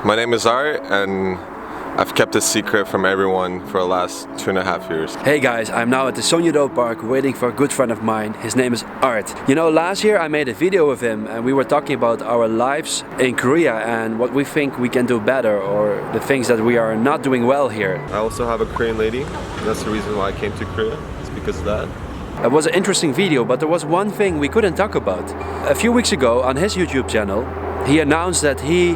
My name is Art, and I've kept a secret from everyone for the last 2.5 years. Hey guys, I'm now at the Sola Park waiting for a good friend of mine. His name is Art. You know, last year I made a video with him and we were talking about our lives in Korea and what we think we can do better or the things that we are not doing well here. I also have a Korean lady, and that's the reason why I came to Korea. It's because of that. It was an interesting video, but there was one thing we couldn't talk about. A few weeks ago on his YouTube channel, he announced that he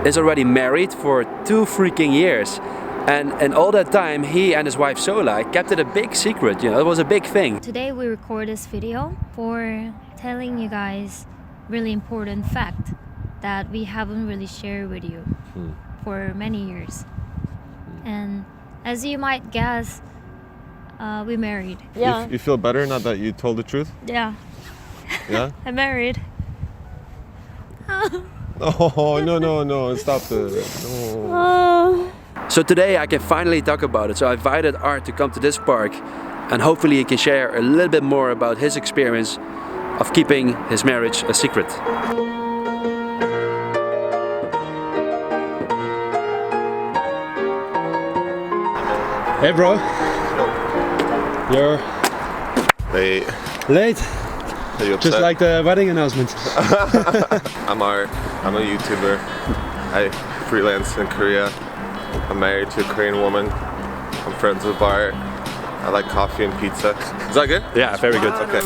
is already married for 2 freaking years. And all that time, he and his wife Sola kept it a big secret, you know, it was a big thing. Today we record this video for telling you guys really important fact that we haven't really shared with you for many years. And as you might guess, we married. Yeah. You feel better now that you told the truth? Yeah. Yeah? I'm married. Oh, no, stop it. No. So today I can finally talk about it. So I invited Art to come to this park and hopefully he can share a little bit more about his experience of keeping his marriage a secret. Hey bro. You're late. Are you upset? Just like the wedding announcement. I'm Art. I'm a YouTuber. I freelance in Korea. I'm married to a Korean woman. I'm friends with Art. I like coffee and pizza. Is that good? Yeah, very good. Okay.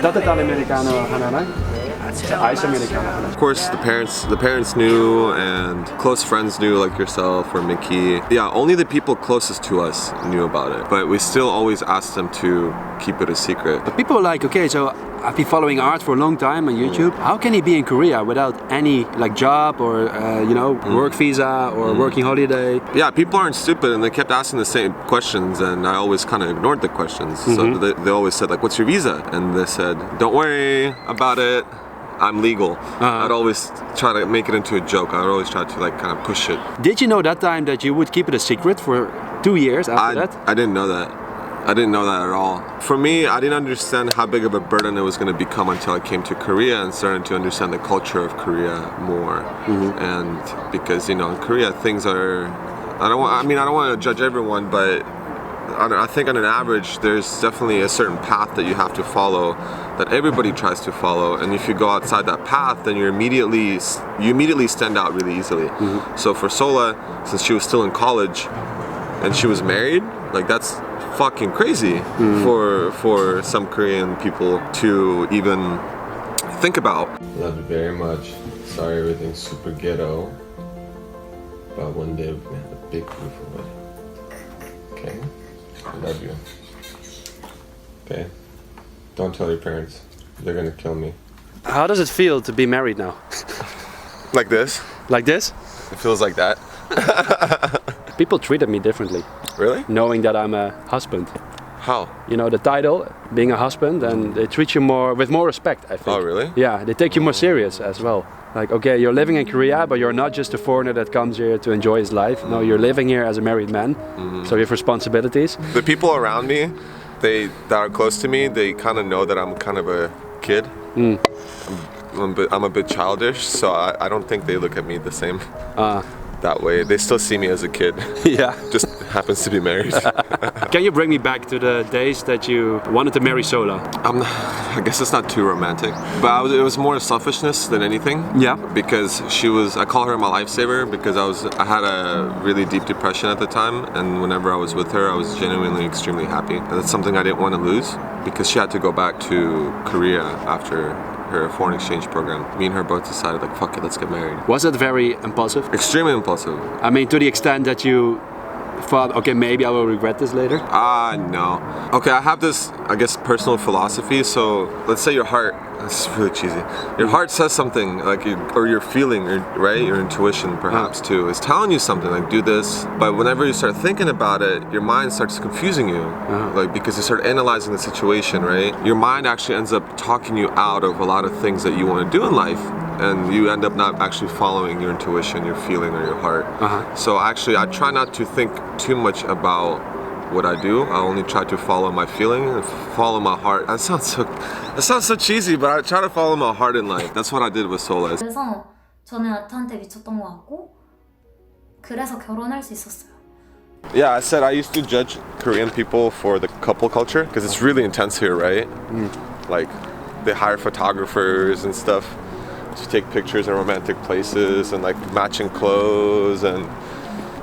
Dat het al Americano hanana? Ice Americano. Of course, the parents knew, and close friends knew, like yourself or Mickey. Yeah, only the people closest to us knew about it. But we still always asked them to keep it a secret. But people are like, okay, so I've been following Art for a long time on YouTube. How can he be in Korea without any like job or work visa or working holiday? Yeah, people aren't stupid, and they kept asking the same questions, and I always kind of ignored the questions. So they always said like, "What's your visa?" And they said, "Don't worry about it. I'm legal." I'd always try to make it into a joke. I'd always try to like kind of push it. Did you know that time that you would keep it a secret for 2 years after that? I didn't know that. I didn't know that at all. For me, I didn't understand how big of a burden it was going to become until I came to Korea and started to understand the culture of Korea more. And because, you know, in Korea things are, I don't want to judge everyone, but I think on an average there's definitely a certain path that you have to follow that everybody tries to follow, and if you go outside that path then you immediately stand out really easily. So for Sola, since she was still in college and she was married, like that's fucking crazy for some Korean people to even think about. Love you very much. Sorry everything's super ghetto, but one day we're gonna have a big beautiful wedding. Okay? I love you. Okay? Don't tell your parents. They're gonna kill me. How does it feel to be married now? Like this? Like this? It feels like that. People treated me differently. Really? Knowing that I'm a husband. How? You know, the title, being a husband, and they treat you with more respect, I think. Oh, really? Yeah, they take you more serious as well. Like, okay, you're living in Korea, but you're not just a foreigner that comes here to enjoy his life. No, you're living here as a married man, so you have responsibilities. The people around me, that are close to me, they kind of know that I'm kind of a kid. I'm a bit childish, so I don't think they look at me the same that way. They still see me as a kid. Yeah. Just happens to be married. Can you bring me back to the days that you wanted to marry Sola? I guess it's not too romantic, but it was more selfishness than anything. Yeah. Because I call her my lifesaver because I had a really deep depression at the time, and whenever I was with her, I was genuinely extremely happy. And that's something I didn't want to lose because she had to go back to Korea after her foreign exchange program. Me and her both decided like, fuck it, let's get married. Was that very impulsive? Extremely impulsive. I mean, to the extent that you thought, okay, maybe I will regret this later? No. Okay, I have this, I guess, personal philosophy. So let's say your heart, this is really cheesy. Your heart says something, like, or your feeling, right? Your intuition, perhaps, too, is telling you something, like, do this. But whenever you start thinking about it, your mind starts confusing you, like, because you start analyzing the situation, right? Your mind actually ends up talking you out of a lot of things that you want to do in life. And you end up not actually following your intuition, your feeling, or your heart. So actually, I try not to think too much about what I do. I only try to follow my feeling and follow my heart. That sounds so cheesy, but I try to follow my heart in life. That's what I did with Sola. 그래서 저는 아트한테 미쳤던 것 같고 그래서 결혼할 수 있었어요. Yeah, I said I used to judge Korean people for the couple culture because it's really intense here, right? Like they hire photographers and stuff to take pictures in romantic places and like matching clothes and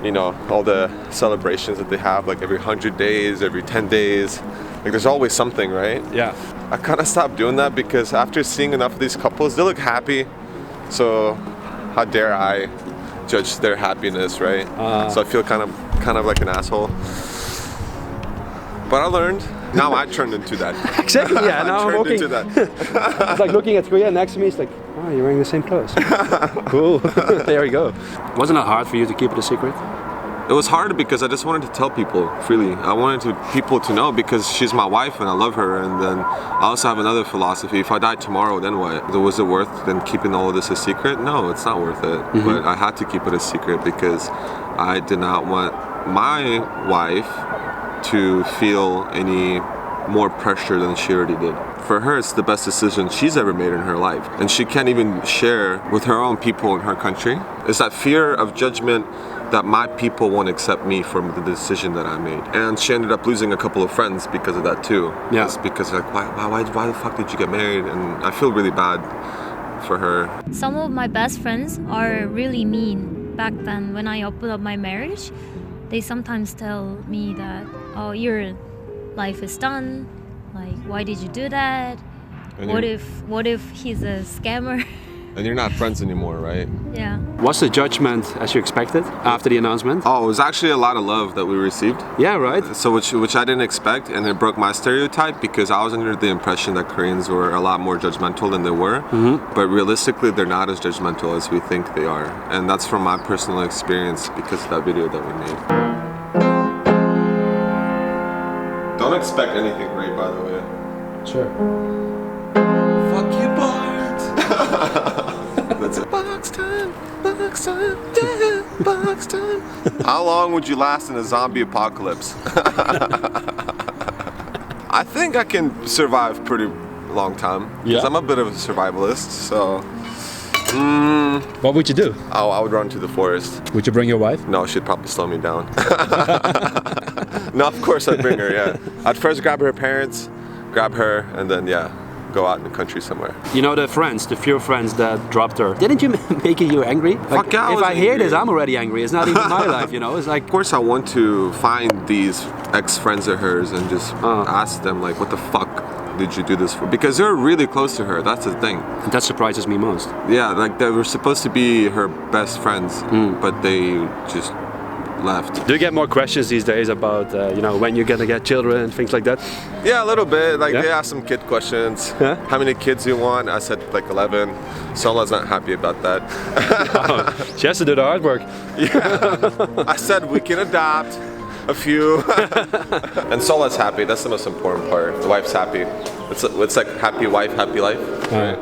you know all the celebrations that they have like every 100 days, every 10 days. Like there's always something, right? Yeah. I kind of stopped doing that because after seeing enough of these couples, they look happy. So how dare I judge their happiness, right? So I feel kind of like an asshole. But I learned. Now I turned into that. Exactly. Yeah. Now I'm turned walking. into that. It's like looking at Korea next to me. It's like, oh, you're wearing the same clothes. Cool. There you go. Wasn't it hard for you to keep it a secret? It was hard because I just wanted to tell people freely. I wanted people to know because she's my wife and I love her. And then I also have another philosophy. If I die tomorrow, then what? Was it worth then keeping all of this a secret? No, it's not worth it. But I had to keep it a secret because I did not want my wife to feel any more pressure than she already did. For her, it's the best decision she's ever made in her life. And she can't even share with her own people in her country. It's that fear of judgment that my people won't accept me from the decision that I made. And she ended up losing a couple of friends because of that too. Yeah. It's because like, why the fuck did you get married? And I feel really bad for her. Some of my best friends are really mean. Back then, when I opened up my marriage, they sometimes tell me that, oh, your life is done. Like, why did you do that? And What if he's a scammer? And you're not friends anymore, right? Yeah. Was the judgment as you expected after the announcement? Oh, it was actually a lot of love that we received. Yeah, right. So which I didn't expect, and it broke my stereotype because I was under the impression that Koreans were a lot more judgmental than they were. But realistically, they're not as judgmental as we think they are, and that's from my personal experience because of that video that we made. Don't expect anything great, by the way. Sure. Fuck you, Bart. That's it. Box time, yeah, box time. How long would you last in a zombie apocalypse? I think I can survive pretty long time. Because Yeah. I'm a bit of a survivalist, so. What would you do? I would run to the forest. Would you bring your wife? No, she'd probably slow me down. No, of course I'd bring her, yeah. I'd first grab her parents, grab her, and then, yeah, go out in the country somewhere. You know the few friends that dropped her. Didn't you make you angry? Like, Fuck yeah, I if was I hear angry. this, I'm already angry. It's not even my life, you know? It's like, Of course I want to find these ex-friends of hers and just ask them, like, what the fuck did you do this for? Because they're really close to her, that's the thing. that surprises me most. Yeah, like they were supposed to be her best friends, but they just left. Do you get more questions these days about, you know, when you're gonna get children and things like that? Yeah, a little bit. Like Yeah? they asked some kid questions. Yeah? How many kids do you want? I said like 11. Sola's not happy about that. She has to do the hard work. I said we can adopt a few. And Sola's happy. That's the most important part. The wife's happy. It's like happy wife, happy life. Right.